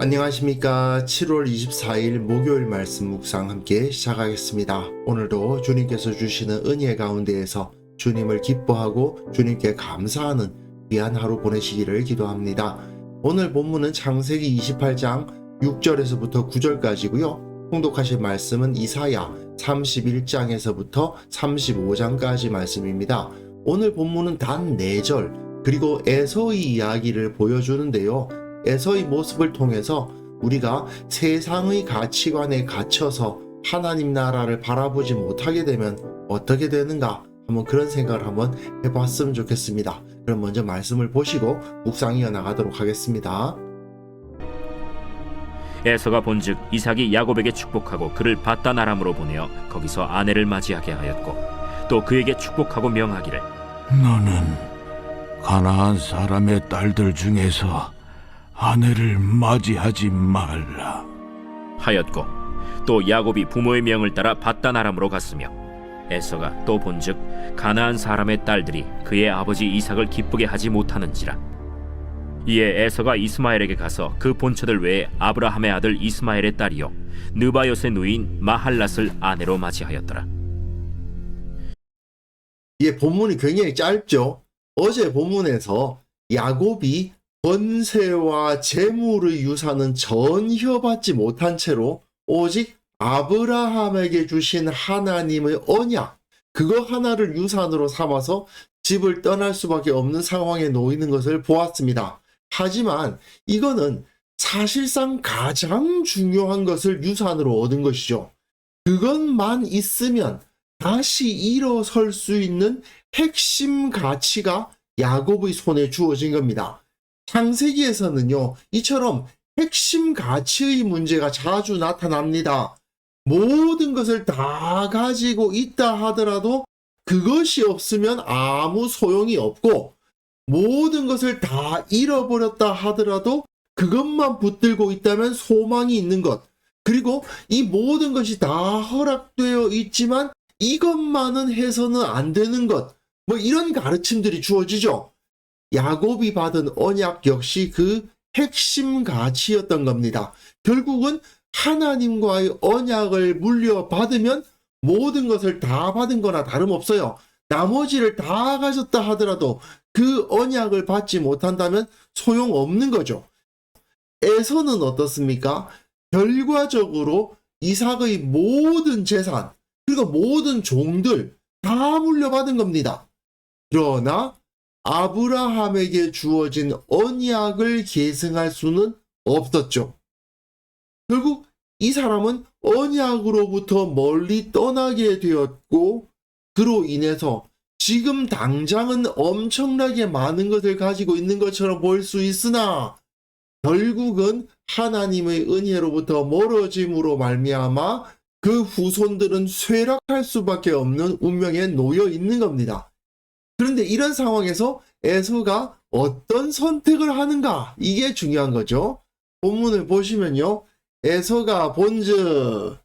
안녕하십니까. 7월 24일 목요일 말씀 묵상 함께 시작하겠습니다. 오늘도 주님께서 주시는 은혜 가운데에서 주님을 기뻐하고 주님께 감사하는 귀한 하루 보내시기를 기도합니다. 오늘 본문은 창세기 28장 6절에서부터 9절까지고요. 통독하실 말씀은 이사야 31장에서부터 35장까지 말씀입니다. 오늘 본문은 단 4절 그리고 에서의 이야기를 보여주는데요. 에서의 모습을 통해서 우리가 세상의 가치관에 갇혀서 하나님 나라를 바라보지 못하게 되면 어떻게 되는가 한번 그런 생각을 한번 해봤으면 좋겠습니다. 그럼 먼저 말씀을 보시고 묵상 이어나가도록 하겠습니다. 에서가 본즉 이삭이 야곱에게 축복하고 그를 밧단 아람으로 보내어 거기서 아내를 맞이하게 하였고 또 그에게 축복하고 명하기를 너는 가나안 사람의 딸들 중에서 아내를 맞이하지 말라 하였고 또 야곱이 부모의 명을 따라 밧단 아람으로 갔으며 에서가 또 본즉 가나안 사람의 딸들이 그의 아버지 이삭을 기쁘게 하지 못하는지라. 이에 에서가 이스마엘에게 가서 그 본처들 외에 아브라함의 아들 이스마엘의 딸이요 느바요의 누인 마할랏을 아내로 맞이하였더라. 이 본문이 굉장히 짧죠. 어제 본문에서 야곱이 번세와 재물의 유산은 전혀 받지 못한 채로 오직 아브라함에게 주신 하나님의 언약, 그거 하나를 유산으로 삼아서 집을 떠날 수밖에 없는 상황에 놓이는 것을 보았습니다. 하지만 이거는 사실상 가장 중요한 것을 유산으로 얻은 것이죠. 그것만 있으면 다시 일어설 수 있는 핵심 가치가 야곱의 손에 주어진 겁니다. 창세기에서는요, 이처럼 핵심 가치의 문제가 자주 나타납니다. 모든 것을 다 가지고 있다 하더라도 그것이 없으면 아무 소용이 없고, 모든 것을 다 잃어버렸다 하더라도 그것만 붙들고 있다면 소망이 있는 것, 그리고 이 모든 것이 다 허락되어 있지만 이것만은 해서는 안 되는 것, 이런 가르침들이 주어지죠. 야곱이 받은 언약 역시 그 핵심 가치였던 겁니다. 결국은 하나님과의 언약을 물려받으면 모든 것을 다 받은 거나 다름없어요. 나머지를 다 가졌다 하더라도 그 언약을 받지 못한다면 소용없는 거죠. 에서는 어떻습니까? 결과적으로 이삭의 모든 재산, 그리고 모든 종들 다 물려받은 겁니다. 그러나 아브라함에게 주어진 언약을 계승할 수는 없었죠. 결국 이 사람은 언약으로부터 멀리 떠나게 되었고, 그로 인해서 지금 당장은 엄청나게 많은 것을 가지고 있는 것처럼 보일 수 있으나 결국은 하나님의 은혜로부터 멀어짐으로 말미암아 그 후손들은 쇠락할 수밖에 없는 운명에 놓여 있는 겁니다. 그런데 이런 상황에서 에서가 어떤 선택을 하는가, 이게 중요한 거죠. 본문을 보시면요, 에서가 본즉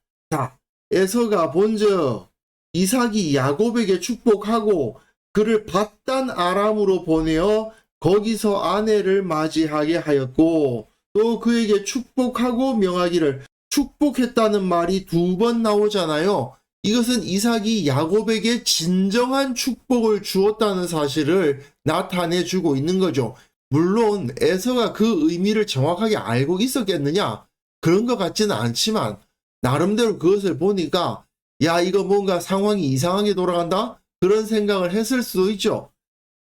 이삭이 야곱에게 축복하고 그를 밧단 아람으로 보내어 거기서 아내를 맞이하게 하였고 또 그에게 축복하고 명하기를, 축복했다는 말이 2번 나오잖아요. 이것은 이삭이 야곱에게 진정한 축복을 주었다는 사실을 나타내 주고 있는 거죠. 물론 에서가 그 의미를 정확하게 알고 있었겠느냐? 그런 것 같지는 않지만 나름대로 그것을 보니까 야, 이거 뭔가 상황이 이상하게 돌아간다? 그런 생각을 했을 수도 있죠.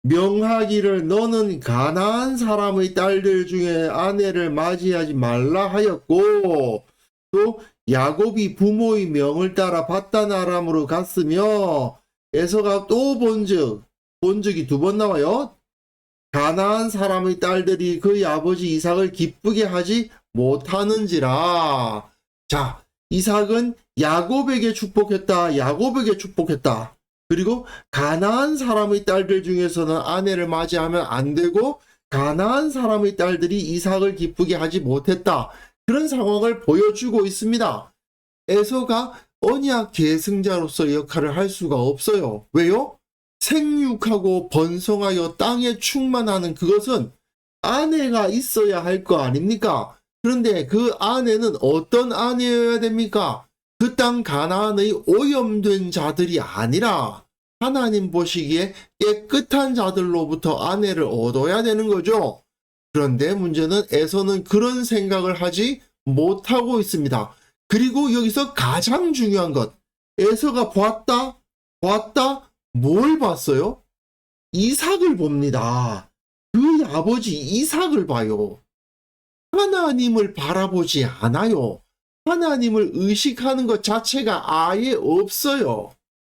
명하기를 너는 가나안 사람의 딸들 중에 아내를 맞이하지 말라 하였고 또 야곱이 부모의 명을 따라 밧단 아람으로 갔으며 에서가 또 본적이 2번 나와요. 가나안 사람의 딸들이 그의 아버지 이삭을 기쁘게 하지 못하는지라. 자, 이삭은 야곱에게 축복했다. 그리고 가나안 사람의 딸들 중에서는 아내를 맞이하면 안 되고 가나안 사람의 딸들이 이삭을 기쁘게 하지 못했다. 그런 상황을 보여주고 있습니다. 에서가 언약 계승자로서 역할을 할 수가 없어요. 왜요? 생육하고 번성하여 땅에 충만하는 그것은 아내가 있어야 할 거 아닙니까? 그런데 그 아내는 어떤 아내여야 됩니까? 그 땅 가나안의 오염된 자들이 아니라 하나님 보시기에 깨끗한 자들로부터 아내를 얻어야 되는 거죠. 그런데 문제는 에서는 그런 생각을 하지 못하고 있습니다. 그리고 여기서 가장 중요한 것, 에서가 봤다? 뭘 봤어요? 이삭을 봅니다. 그 아버지 이삭을 봐요. 하나님을 바라보지 않아요. 하나님을 의식하는 것 자체가 아예 없어요.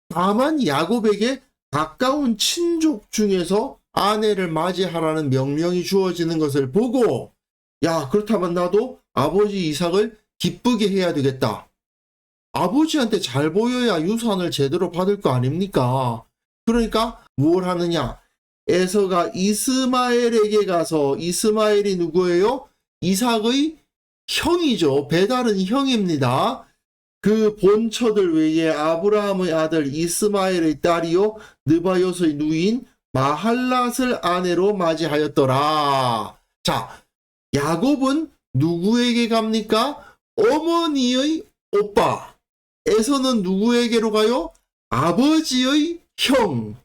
다만 야곱에게 가까운 친족 중에서 아내를 맞이하라는 명령이 주어지는 것을 보고, 야, 그렇다면 나도 아버지 이삭을 기쁘게 해야 되겠다. 아버지한테 잘 보여야 유산을 제대로 받을 거 아닙니까? 그러니까 뭘 하느냐? 에서가 이스마엘에게 가서, 이스마엘이 누구예요? 이삭의 형이죠. 배다른 형입니다. 그 본처들 외에 아브라함의 아들 이스마엘의 딸이요 느바요스의 누이인 마할랏을 아내로 맞이하였더라. 자, 야곱은 누구에게 갑니까? 어머니의 오빠. 에서는 누구에게로 가요? 아버지의 형.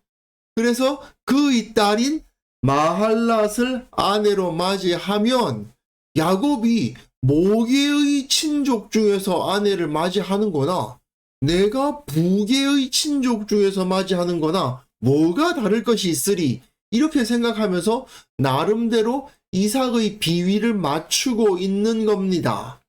그래서 그의 딸인 마할랏을 아내로 맞이하면 야곱이 모계의 친족 중에서 아내를 맞이하는 거나 내가 부계의 친족 중에서 맞이하는 거나 뭐가 다를 것이 있으리, 이렇게 생각하면서 나름대로 이삭의 비위를 맞추고 있는 겁니다.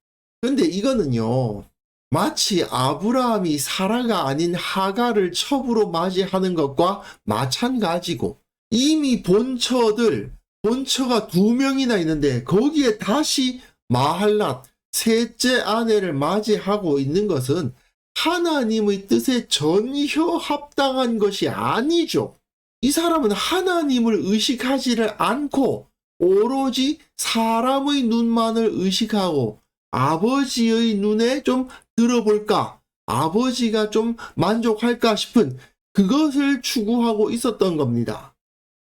근데 이거는요, 마치 아브라함이 사라가 아닌 하갈을 첩으로 맞이하는 것과 마찬가지고, 이미 본처가 2명이나 있는데 거기에 다시 마할랏 셋째 아내를 맞이하고 있는 것은 하나님의 뜻에 전혀 합당한 것이 아니죠. 이 사람은 하나님을 의식하지를 않고 오로지 사람의 눈만을 의식하고 아버지의 눈에 좀 들어볼까, 아버지가 좀 만족할까 싶은 그것을 추구하고 있었던 겁니다.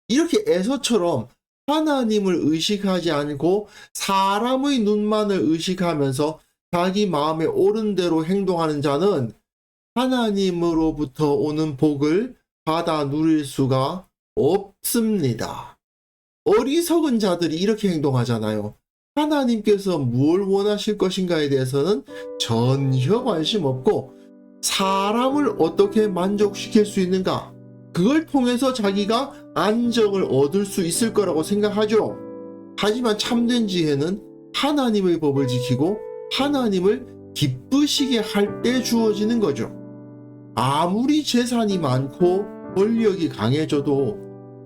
이렇게 에서처럼 하나님을 의식하지 않고 사람의 눈만을 의식하면서 자기 마음에 옳은 대로 행동하는 자는 하나님으로부터 오는 복을 받아 누릴 수가 없습니다. 어리석은 자들이 이렇게 행동하잖아요. 하나님께서 뭘 원하실 것인가에 대해서는 전혀 관심 없고, 사람을 어떻게 만족시킬 수 있는가, 그걸 통해서 자기가 안정을 얻을 수 있을 거라고 생각하죠. 하지만 참된 지혜는 하나님의 법을 지키고 하나님을 기쁘시게 할 때 주어지는 거죠. 아무리 재산이 많고 권력이 강해져도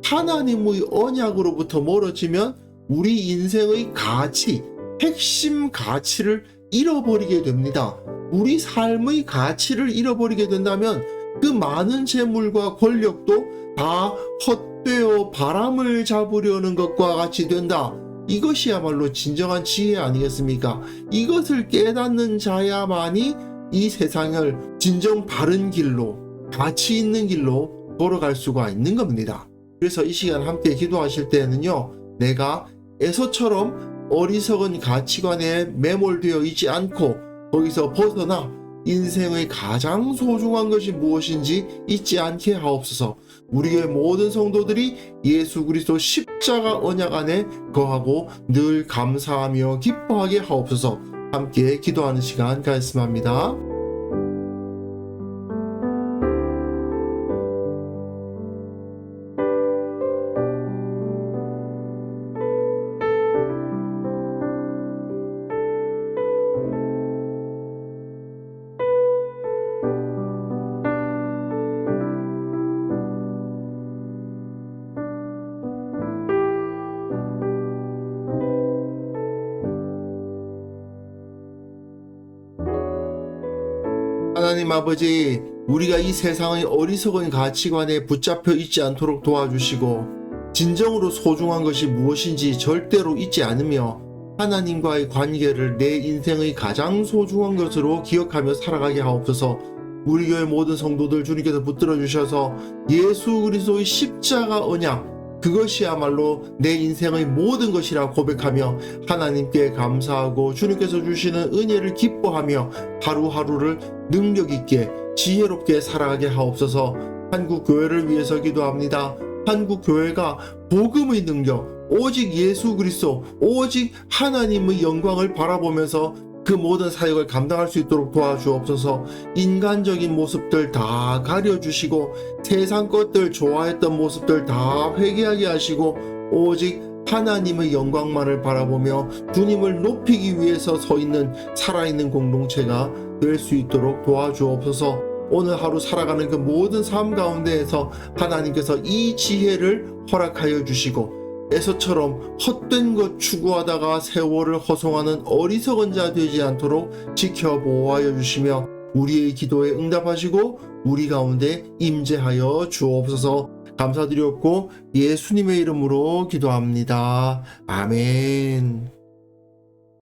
하나님의 언약으로부터 멀어지면 우리 인생의 가치, 핵심 가치를 잃어버리게 됩니다. 우리 삶의 가치를 잃어버리게 된다면 그 많은 재물과 권력도 다 헛되어 바람을 잡으려는 것과 같이 된다. 이것이야말로 진정한 지혜 아니겠습니까? 이것을 깨닫는 자야만이 이 세상을 진정 바른 길로, 가치 있는 길로 걸어갈 수가 있는 겁니다. 그래서 이 시간 함께 기도하실 때에는요, 내가 에서처럼 어리석은 가치관에 매몰되어 있지 않고 거기서 벗어나 인생의 가장 소중한 것이 무엇인지 잊지 않게 하옵소서. 우리 교회 모든 성도들이 예수 그리스도 십자가 언약 안에 거하고 늘 감사하며 기뻐하게 하옵소서. 함께 기도하는 시간 가졌습니다. 하나님 아버지, 우리가 이 세상의 어리석은 가치관에 붙잡혀 있지 않도록 도와주시고 진정으로 소중한 것이 무엇인지 절대로 잊지 않으며 하나님과의 관계를 내 인생의 가장 소중한 것으로 기억하며 살아가게 하옵소서. 우리 교회 모든 성도들 주님께서 붙들어 주셔서 예수 그리스도의 십자가 언약, 그것이야말로 내 인생의 모든 것이라 고백하며 하나님께 감사하고 주님께서 주시는 은혜를 기뻐하며 하루하루를 능력 있게 지혜롭게 살아가게 하옵소서. 한국 교회를 위해서 기도합니다. 한국 교회가 복음의 능력, 오직 예수 그리스도, 오직 하나님의 영광을 바라보면서 그 모든 사역을 감당할 수 있도록 도와주옵소서. 인간적인 모습들 다 가려주시고 세상 것들 좋아했던 모습들 다 회개하게 하시고 오직 하나님의 영광만을 바라보며 주님을 높이기 위해서 서 있는 살아있는 공동체가 될 수 있도록 도와주옵소서. 오늘 하루 살아가는 그 모든 삶 가운데에서 하나님께서 이 지혜를 허락하여 주시고 에서처럼 헛된 것 추구하다가 세월을 허송하는 어리석은 자 되지 않도록 지켜보호하여 주시며 우리의 기도에 응답하시고 우리 가운데 임재하여 주옵소서. 감사드렸고 예수님의 이름으로 기도합니다. 아멘.